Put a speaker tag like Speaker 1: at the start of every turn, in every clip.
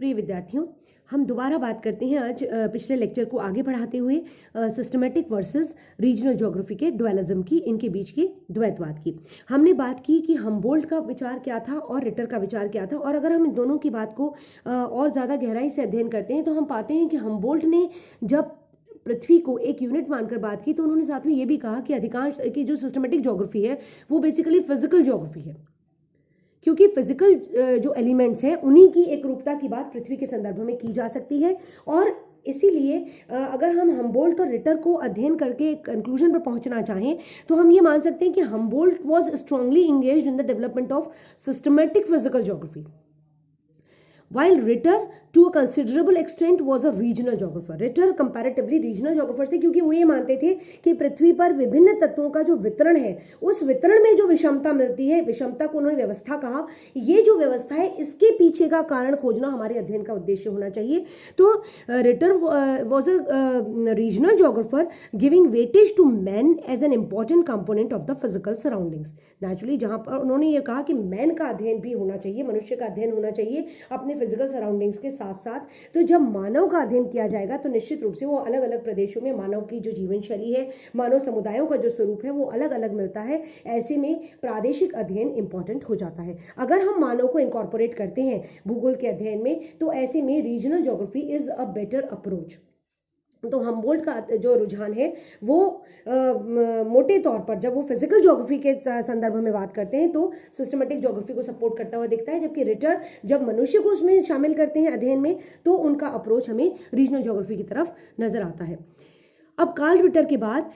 Speaker 1: प्रिय विद्यार्थियों, हम दोबारा बात करते हैं आज पिछले लेक्चर को आगे बढ़ाते हुए सिस्टमेटिक वर्सेस रीजनल ज्योग्राफी के डुअलिज्म की, इनके बीच के द्वैतवाद की। हमने बात की कि हमबोल्ट का विचार क्या था और रिटर का विचार क्या था, और अगर हम इन दोनों की बात को और ज़्यादा गहराई से अध्ययन करते हैं तो हम पाते हैं कि हमबोल्ट ने जब पृथ्वी को एक यूनिट मानकर बात की तो उन्होंने साथ में ये भी कहा कि अधिकांश की जो सिस्टमेटिक ज्योग्राफी है वो बेसिकली फिजिकल ज्योग्राफी है, क्योंकि फिजिकल जो एलिमेंट्स हैं उन्हीं की एक रूपता की बात पृथ्वी के संदर्भ में की जा सकती है। और इसीलिए अगर हम हमबोल्ट और रिटर को अध्ययन करके एक कंक्लूजन पर पहुंचना चाहें तो हम ये मान सकते हैं कि Humboldt was strongly engaged in the development of systematic physical geography, while Ritter to a considerable extent was a regional geographer. Ritter comparatively regional geographer थे, क्योंकि वो ये मानते थे कि पृथ्वी पर विभिन्न तत्वों का जो वितरण है उस वितरण में जो विषमता मिलती है, विषमता को उन्होंने व्यवस्था कहा, ये जो व्यवस्था है इसके पीछे का कारण खोजना हमारे अध्ययन का उद्देश्य होना चाहिए। तो Ritter was a regional geographer giving weightage to man as an important component of the physical surroundings. Naturally जहां पर उन्होंने ये कहा कि मैन का अध्ययन भी होना चाहिए, मनुष्य का अध्ययन होना चाहिए अपने फिजिकल सराउंडिंग्स के साथ साथ। तो जब मानव का अध्ययन किया जाएगा तो निश्चित रूप से वो अलग अलग प्रदेशों में मानव की जो जीवन शैली है, मानव समुदायों का जो स्वरूप है वो अलग अलग मिलता है। ऐसे में प्रादेशिक अध्ययन इंपॉर्टेंट हो जाता है। अगर हम मानव को इंकॉर्पोरेट करते हैं भूगोल के अध्ययन में तो ऐसे में regional geography is a better approach. तो हमबोल्ट का जो रुझान है वो मोटे तौर पर जब वो फिजिकल ज्योग्राफी के संदर्भ में बात करते हैं तो सिस्टमेटिक ज्योग्राफी को सपोर्ट करता हुआ दिखता है, जबकि रिटर जब मनुष्य को उसमें शामिल करते हैं अध्ययन में तो उनका अप्रोच हमें रीजनल ज्योग्राफी की तरफ नजर आता है। अब कार्ल रिटर के बाद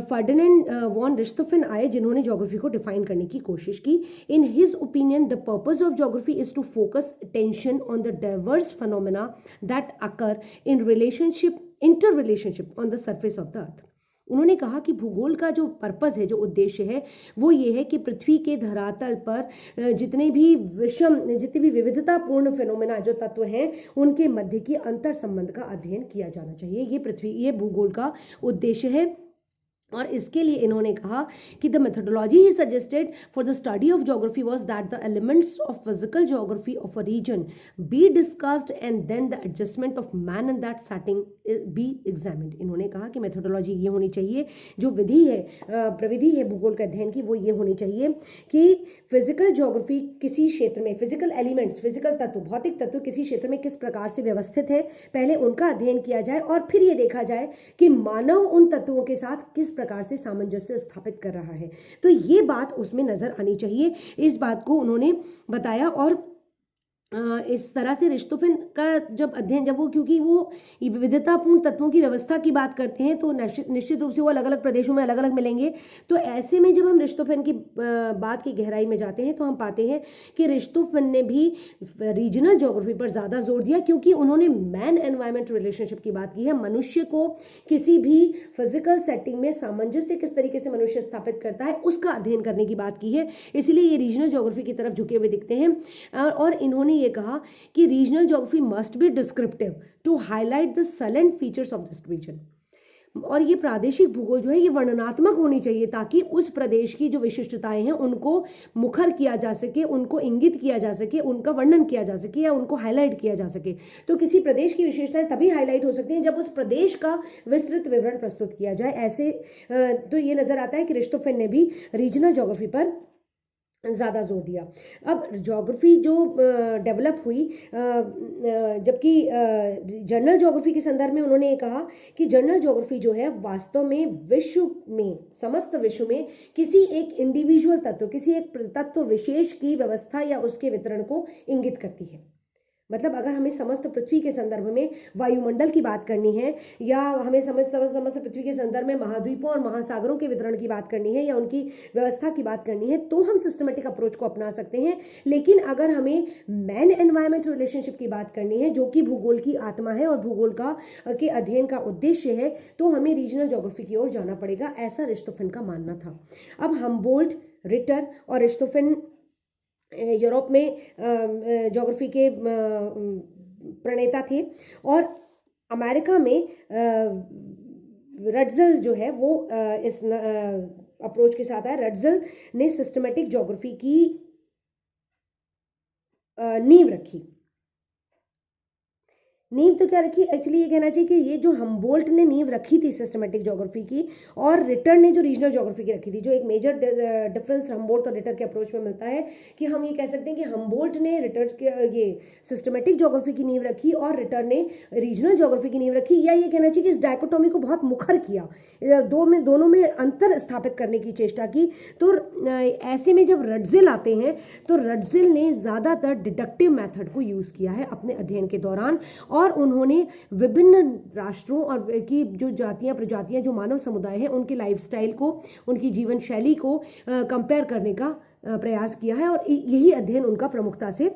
Speaker 1: फर्डिनेंड वॉन रिश्तोफेन आए, जिन्होंने ज्योग्राफी को डिफाइन करने की कोशिश की। In his opinion the purpose of geography is to focus attention on the diverse phenomena that occur in relationship inter relationship on the surface of the earth. उन्होंने कहा कि भूगोल का जो पर्पस है, जो उद्देश्य है वो ये है कि पृथ्वी के धरातल पर जितनी भी विविधतापूर्ण फिनोमेना जो तत्व हैं उनके मध्य की अंतर संबंध का अध्ययन किया जाना चाहिए। ये भूगोल का उद्देश्य है। और इसके लिए इन्होंने कहा कि the methodology he suggested for the study of geography was that the elements of physical geography of a region be discussed and then the adjustment of man in that setting be examined. इन्होंने कहा कि methodology ये होनी चाहिए, जो विधि है, प्रविधि है भूगोल के अध्ययन की, वो ये होनी चाहिए कि फिजिकल ज्योग्राफी किसी क्षेत्र में फिजिकल एलिमेंट्स, फिजिकल तत्व, भौतिक तत्व किसी क्षेत्र में किस प्रकार से व्यवस्थित है, पहले उनका अध्ययन किया जाए और फिर ये देखा जाए कि मानव उन तत्वों के साथ किस प्रकार से सामंजस्य स्थापित कर रहा है। तो ये बात उसमें नजर आनी चाहिए। इस बात को उन्होंने बताया और इस तरह से रिश्तोफेन का क्योंकि वो विविधतापूर्ण तत्वों की व्यवस्था की बात करते हैं तो निश्चित रूप से वो अलग अलग प्रदेशों में अलग अलग मिलेंगे। तो ऐसे में जब हम रिश्तोफेन की बात की गहराई में जाते हैं तो हम पाते हैं कि रिश्तोफेन ने भी रीजनल ज्योग्राफी पर ज़्यादा जोर दिया, क्योंकि उन्होंने मैन एनवायरमेंट रिलेशनशिप की बात की है। मनुष्य को किसी भी फिजिकल सेटिंग में सामंजस्य किस तरीके से मनुष्य स्थापित करता है उसका अध्ययन करने की बात की है, इसलिए ये रीजनल ज्योग्राफी की तरफ झुके हुए दिखते हैं। और इन्होंने ये कहा कि regional geography must be descriptive to highlight the salient features of this region. और ये प्रादेशिक भूगोल जो है ये वर्णनात्मक होनी चाहिए ताकि उस प्रदेश की जो विशिष्टताएं हैं उनको मुखर किया जा सके, उनको इंगित किया जा सके, उनका वर्णन किया जा सके या उनको हाईलाइट किया जा सके। तो किसी प्रदेश की विशेषताएं तभी हाईलाइट हो सकती हैं जब उस प्रदेश का विस्तृत विवरण प्रस्तुत किया जाए। ऐसे तो ये नजर आता है कि रिश्तोफेन ने भी रीजनल ज्योग्राफी पर ज़्यादा जोर दिया। अब ज्योग्राफी जो डेवलप हुई, जबकि जनरल ज्योग्राफी के संदर्भ में उन्होंने ये कहा कि जनरल ज्योग्राफी जो है वास्तव में विश्व में, समस्त विश्व में किसी एक इंडिविजुअल तत्व, किसी एक तत्व विशेष की व्यवस्था या उसके वितरण को इंगित करती है। मतलब अगर हमें समस्त पृथ्वी के संदर्भ में वायुमंडल की बात करनी है या हमें समस्त पृथ्वी के संदर्भ में महाद्वीपों और महासागरों के वितरण की बात करनी है या उनकी व्यवस्था की बात करनी है तो हम सिस्टमेटिक अप्रोच को अपना सकते हैं। लेकिन अगर हमें मैन एनवायरमेंट रिलेशनशिप की बात करनी है जो कि भूगोल की आत्मा है और भूगोल का के अध्ययन का उद्देश्य है, तो हमें रीजनल ज्योग्राफी की ओर जाना पड़ेगा, ऐसा रिश्तोफेन का मानना था। अब हमबोल्ट, रिटर और रिश्तोफेन यूरोप में ज्योग्राफी के प्रणेता थे और अमेरिका में रट्जल जो है वो इस अप्रोच के साथ आया। रट्जल ने सिस्टमेटिक ज्योग्राफी की नींव रखी। नींव तो क्या रखी, एक्चुअली ये कहना चाहिए कि ये जो हम्बोल्ट ने नींव रखी थी सिस्टमेटिक ज्योग्राफी की, और रिटर ने जो रीजनल ज्योग्राफी की रखी थी। जो एक मेजर डिफरेंस हम्बोल्ट और रिटर के अप्रोच में मिलता है कि हम ये कह सकते हैं कि हम्बोल्ट ने रिटर के ये सिस्टमेटिक ज्योग्राफी की नींव रखी और रिटर ने रीजनल ज्योग्राफी की नींव रखी, या ये कहना चाहिए कि इस डायकोटोमी को बहुत मुखर किया, दोनों में अंतर स्थापित करने की चेष्टा की। तो ऐसे में जब रटजिल आते हैं तो रटजिल ने ज़्यादातर डिडक्टिव मेथड को यूज़ किया है अपने अध्ययन के दौरान, और उन्होंने विभिन्न राष्ट्रों और की जो जातियां प्रजातियां जो मानव समुदाय हैं उनके लाइफस्टाइल को, उनकी जीवन शैली को कंपेयर करने का प्रयास किया है, और यही अध्ययन उनका प्रमुखता से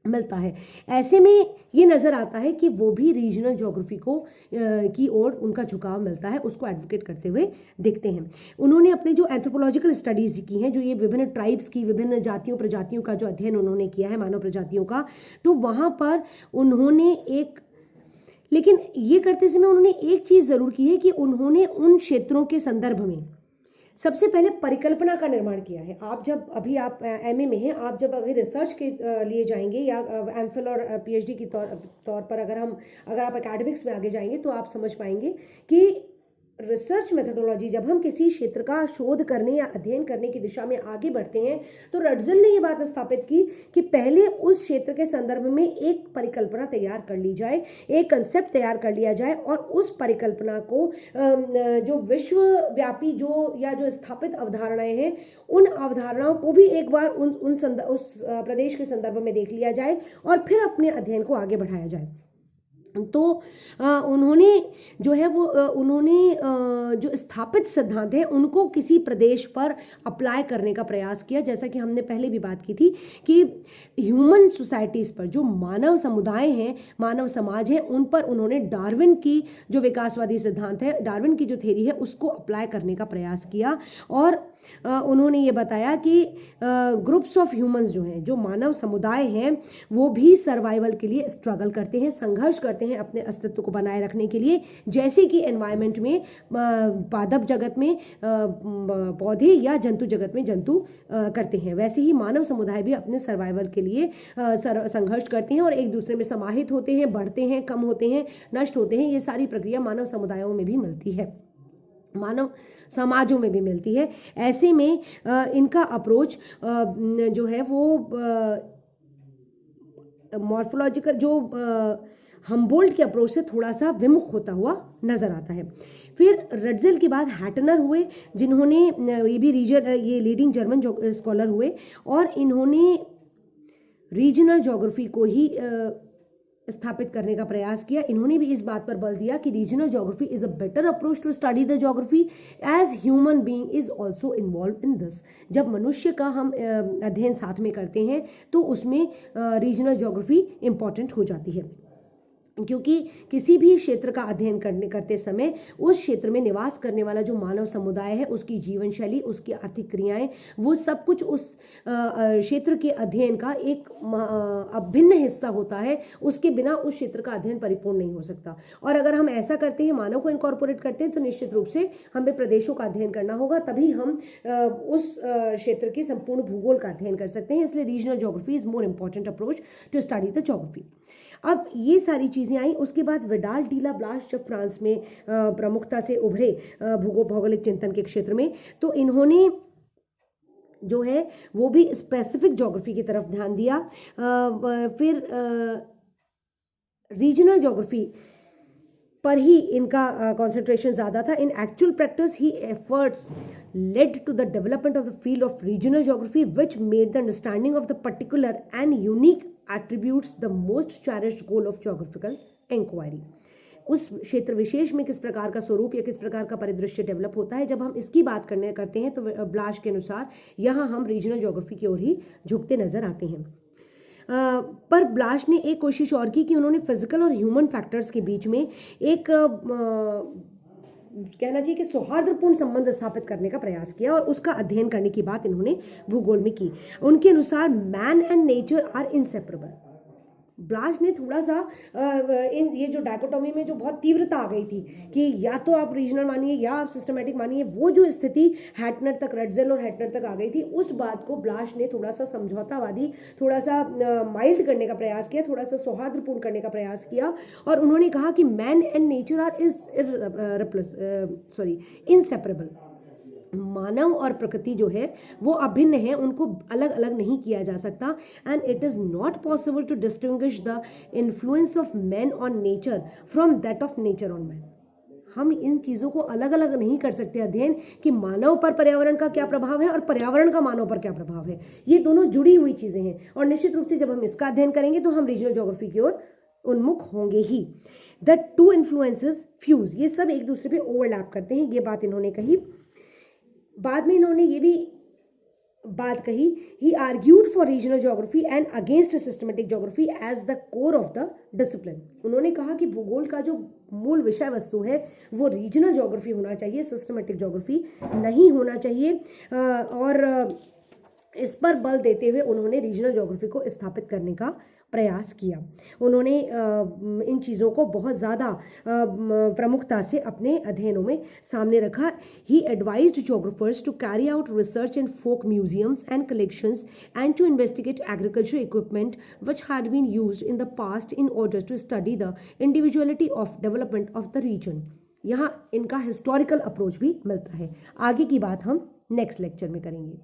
Speaker 1: मिलता है। ऐसे में ये नज़र आता है कि वो भी रीजनल ज्योग्राफी को की ओर उनका झुकाव मिलता है, उसको एडवोकेट करते हुए दिखते हैं। उन्होंने अपने जो एंथ्रोपोलॉजिकल स्टडीज़ की हैं, जो ये विभिन्न ट्राइब्स की, विभिन्न जातियों प्रजातियों का जो अध्ययन उन्होंने किया है, मानव प्रजातियों का, तो वहाँ पर उन्होंने लेकिन ये करते समय उन्होंने एक चीज़ ज़रूर की है कि उन्होंने उन क्षेत्रों के संदर्भ में सबसे पहले परिकल्पना का निर्माण किया है। आप जब अभी आप एमए में हैं, आप जब अभी रिसर्च के लिए जाएंगे या एमफिल और पीएचडी की तौर पर अगर आप एकेडमिक्स में आगे जाएंगे तो आप समझ पाएंगे कि रिसर्च मेथोडोलॉजी, जब हम किसी क्षेत्र का शोध करने या अध्ययन करने की दिशा में आगे बढ़ते हैं, तो रटजिल ने ये बात स्थापित की कि पहले उस क्षेत्र के संदर्भ में एक परिकल्पना तैयार कर ली जाए, एक कंसेप्ट तैयार कर लिया जाए, और उस परिकल्पना को जो विश्वव्यापी जो स्थापित अवधारणाएं हैं, उन अवधारणाओं को भी एक बार उस प्रदेश के संदर्भ में देख लिया जाए और फिर अपने अध्ययन को आगे बढ़ाया जाए। तो उन्होंने जो है वो जो स्थापित सिद्धांत हैं उनको किसी प्रदेश पर अप्लाई करने का प्रयास किया। जैसा कि हमने पहले भी बात की थी कि ह्यूमन सोसाइटीज़ पर, जो मानव समुदाय हैं, मानव समाज है, उन पर उन्होंने डार्विन की जो विकासवादी सिद्धांत है, डार्विन की जो थ्योरी है, उसको अप्लाई करने का प्रयास किया। और उन्होंने ये बताया कि ग्रुप्स ऑफ ह्यूमंस जो हैं, जो मानव समुदाय हैं, वो भी सर्वाइवल के लिए स्ट्रगल करते हैं, संघर्ष करते हैं अपने अस्तित्व को बनाए रखने के लिए, जैसे कि एनवायरनमेंट में पादप जगत में पौधे या जंतु जगत में जंतु करते हैं, वैसे ही मानव समुदाय भी अपने सर्वाइवल के लिए संघर्ष करते हैं और एक दूसरे में समाहित होते हैं, बढ़ते हैं, कम होते हैं, नष्ट होते हैं। ये सारी प्रक्रिया मानव समुदायों में भी मिलती है, मानव समाजों में भी मिलती है। ऐसे में इनका अप्रोच जो है वो मॉर्फोलॉजिकल, जो हम्बोल्ट के अप्रोच से थोड़ा सा विमुख होता हुआ नजर आता है। फिर रटजिल के बाद हैटनर हुए, जिन्होंने ये भी ये लीडिंग जर्मन स्कॉलर हुए, और इन्होंने रीजनल ज्योग्राफी को ही स्थापित करने का प्रयास किया। इन्होंने भी इस बात पर बल दिया कि regional geography is a better approach to study the geography as human being is also involve in this. जब मनुष्य का हम अध्ययन साथ में करते हैं तो उसमें रीजनल ज्योग्राफी इंपॉर्टेंट हो जाती है, क्योंकि किसी भी क्षेत्र का अध्ययन करते समय उस क्षेत्र में निवास करने वाला जो मानव समुदाय है, उसकी जीवन शैली, उसकी आर्थिक क्रियाएं, वो सब कुछ उस क्षेत्र के अध्ययन का एक अभिन्न हिस्सा होता है। उसके बिना उस क्षेत्र का अध्ययन परिपूर्ण नहीं हो सकता। और अगर हम ऐसा करते हैं, मानव को इनकॉर्पोरेट करते हैं, तो निश्चित रूप से हमें प्रदेशों का अध्ययन करना होगा, तभी हम उस क्षेत्र के संपूर्ण भूगोल का अध्ययन कर सकते हैं। इसलिए regional geography is more important approach to study the geography. अब ये सारी चीज़ें आई। उसके बाद विडाल डी ला ब्लाश जब फ्रांस में प्रमुखता से उभरे भौगोलिक चिंतन के क्षेत्र में, तो इन्होंने जो है वो भी स्पेसिफिक ज्योग्राफी की तरफ ध्यान दिया। फिर रीजनल ज्योग्राफी पर ही इनका कंसंट्रेशन ज़्यादा था। इन actual practice he efforts led to the development of the field of regional geography, which made the understanding of the particular and unique attributes the most cherished goal of geographical inquiry. उस क्षेत्र विशेष में किस प्रकार का स्वरूप या किस प्रकार का परिदृश्य डेवलप होता है, जब हम इसकी बात करते हैं तो ब्लाश के अनुसार यहाँ हम रीजनल ज्योग्राफी की ओर ही झुकते नजर आते हैं। पर ब्लाश ने एक कोशिश और की कि उन्होंने फिजिकल और ह्यूमन फैक्टर्स के बीच में एक कहना चाहिए कि सौहार्दपूर्ण संबंध स्थापित करने का प्रयास किया, और उसका अध्ययन करने की बात इन्होंने भूगोल में की। उनके अनुसार man and nature are inseparable. Blache ने थोड़ा सा इन ये जो डायकोटोमी में जो बहुत तीव्रता आ गई थी कि या तो आप रीजनल मानिए या आप सिस्टमेटिक मानिए, वो जो स्थिति हैटनर तक, रेटजेल और हैटनर तक आ गई थी, उस बात को ब्लाश ने थोड़ा सा समझौतावादी, थोड़ा सा माइल्ड करने का प्रयास किया, थोड़ा सा सौहार्दपूर्ण करने का प्रयास किया, और उन्होंने कहा कि man and nature are inseparable. मानव और प्रकृति जो है वो अभिन्न है, उनको अलग अलग नहीं किया जा सकता। And it is not possible to distinguish the influence of man on nature from that of nature on man. हम इन चीज़ों को अलग अलग नहीं कर सकते अध्ययन कि मानव पर पर्यावरण का क्या प्रभाव है और पर्यावरण का मानव पर क्या प्रभाव है। ये दोनों जुड़ी हुई चीज़ें हैं, और निश्चित रूप से जब हम इसका अध्ययन करेंगे तो हम रीजनल ज्योग्राफी की ओर उन्मुख होंगे ही। द टू इन्फ्लुएंसेस फ्यूज, ये सब एक दूसरे पे ओवरलैप करते हैं, ये बात इन्होंने कही। बाद में इन्होंने ये भी बात कही, he argued for regional geography and against systematic geography as the core of the discipline. उन्होंने कहा कि भूगोल का जो मूल विषय वस्तु है वो रीजनल ज्योग्राफी होना चाहिए, सिस्टमेटिक ज्योग्राफी नहीं होना चाहिए। और इस पर बल देते हुए उन्होंने रीजनल ज्योग्राफी को स्थापित करने का प्रयास किया। उन्होंने इन चीज़ों को बहुत ज़्यादा प्रमुखता से अपने अध्ययनों में सामने रखा। He advised geographers to carry out research in folk museums and collections and to investigate agriculture equipment which had been used in the past in order to study the individuality of development of the region. यहाँ इनका historical approach भी मिलता है। आगे की बात हम next lecture में करेंगे।